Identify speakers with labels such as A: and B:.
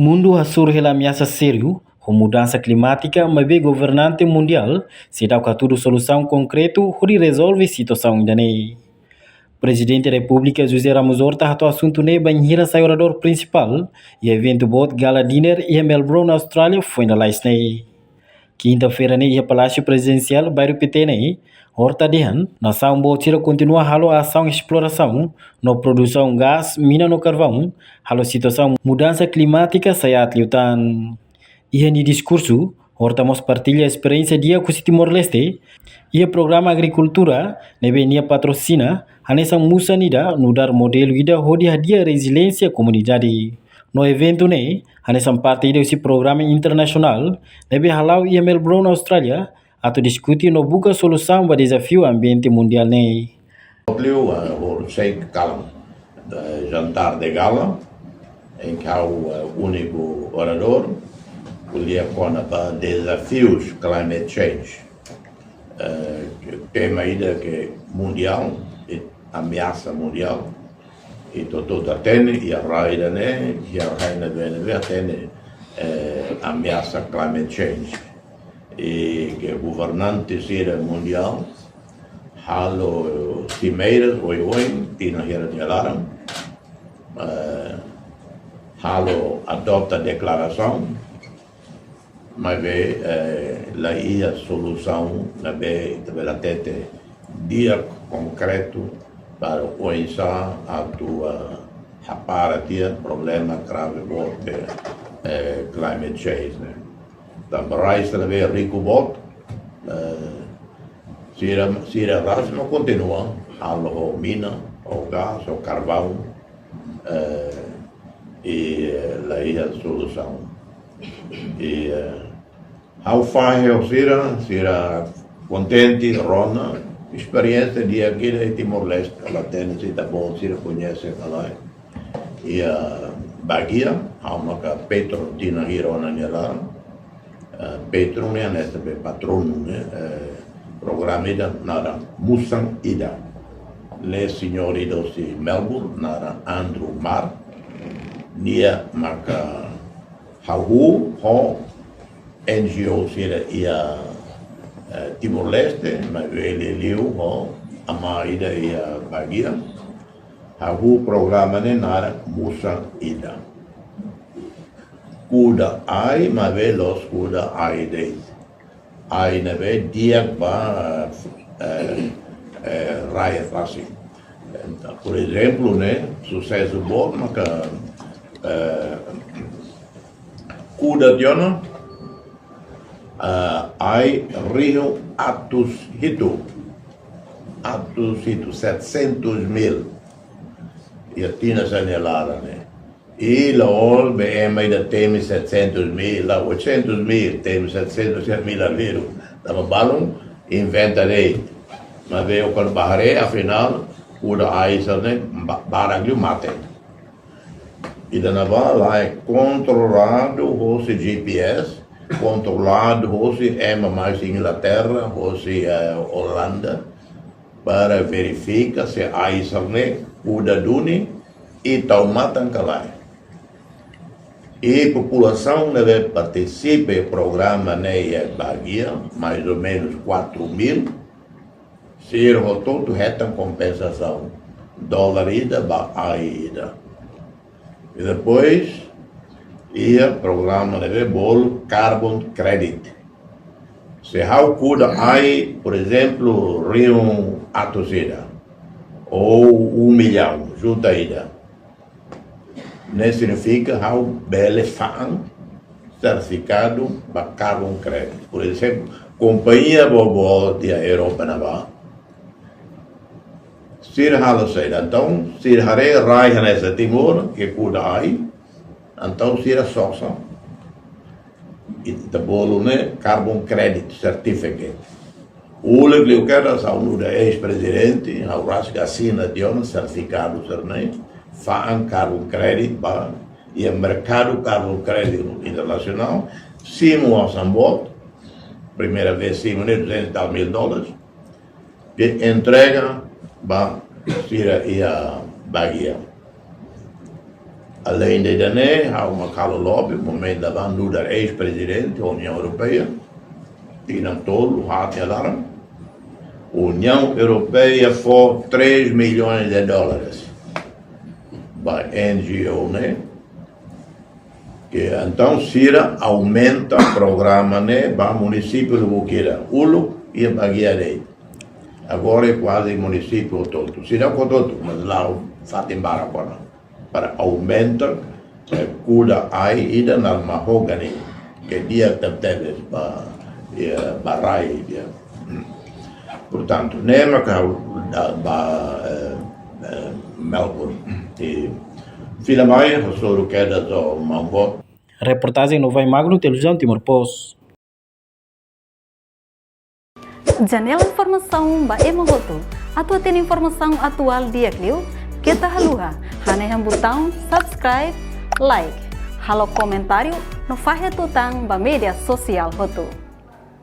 A: Mundo surge a ameaça sério, a mudança climática, mas bem governante mundial, se dá com tudo solução concreta, onde resolve a situação ainda nem. Presidente da República José Ramos Horta atua assunto ne banheira sai orador principal e evento bot gala dinner e Melbourne, Austrália foi na lais nei. Quinta-feira ne ia Palácio Presidencial bairro PT nei. Horta dehan, nação botira continua halo a ação exploração, no produção gás, mina no carvão, halo situação mudança climática sai atliutan. E ni discurso, Horta mos partilha a experiência dia com Timor-Leste e o programa agricultura nebe nia patrocina anessa musa nida nudar modelo ida hodi hadia resiliência comunidade. No evento ne anessa parte desse programa internacional nebe halau e Melbourne, Austrália, atau diskuti no buka solução para desafio ambiente mundial ne.
B: O Sheikh Kalam, jantar de gala, em que há o único orador, que conta para desafios climate change. Tema ainda que mundial, ameaça mundial, e todo atende, e a raia né, e a raia do atende ameaça climate change. E que o governante seja mundial, halo cimeiras, oi, tina hera de alarm, halo adopta declaração, mas lá ia solução, lá ela tete dia concreto para começar a tua rapar problema grave de climate change, né? Da Bryce também rico bot, se a raça não continua, halo mina, o gás, o carvão, e lá ia a solução. E how far eu será contente, Rona, experiência de aqui de Timor-Leste, ela tem, se tá bom, se conhece lá. E a Bagia, há uma Petro Tina Hirona lá, Petro né, nessa patrono né, programa ida nara Musang ida, le senhor idosi Melbourne nara Andrew Mar, nia maka Hahu, ho, NGO sira ia Timor-Leste, mas ele liu, ho, ama ida ia Bagia, Hahu programa ne nara Musa ida. Kuda ai, mas los kuda ai de. Ai neve dia ba raia assim. Por exemplo, né, sucesso bom, mas kuda diona ai Rio Atus Hitu 700.000 e tinha sanelada né e lá all BM ainda tem 700.000 lá 800.000 tem 700.000 ali tava balão inventarei mas veio quando barrei afinal kuda ai né baragio mate. E da naval lá é controlado o GPS, controlado o mais Inglaterra, o Holanda, para verificar se a Israel puder duni e tal matam calai. E a população deve participar do programa neia Bagia, mais ou menos 4.000, se todo reta compensação, dólar ida, ida. E depois ia programa de bolo carbon credit. Se há cuida aí, por exemplo, Rio Atosida ou 1 milhão junta ida. Não significa há bele fan certificado para carbon credit. Por exemplo, companhia bobo da Europa na ba. Sir halo saída, então sir hare rai nessa Timor que cuida aí, então sir sosa e da bolo né carbon credit certificate. O que eu quero é o ex-presidente, o rasga assina de um certificado né, faz carbon credit para e o mercado carbon credit internacional, simo a Sambot, primeira vez simo né $200.000, que entrega ba sira ia Bagia. Além de daí, há uma cala lobby, momento da banduda ex-presidente da União Europeia, e não todo, há de alarme. A União Europeia foi 3 milhões de dólares para NGO, né? Que então Sira aumenta o programa, né, para o município de Buquira, Ulo e Baguiarei. Agora é quase município todo. Sira com todo, mas lá o Fatimbara para aumentar cuida aí ida na mahogany que dia teve para barai dia. Portanto, nema que Melbourne e fila mai soro queda do Mambo.
A: Reportagem no Vai Magro, televisão Timor Post.
C: Janela informação ba Emogoto. Atua tem informação atual dia Clio. Kita haluha, haneham botão subscribe, like, halo comentário no faixa tutang ba media sosial hotu.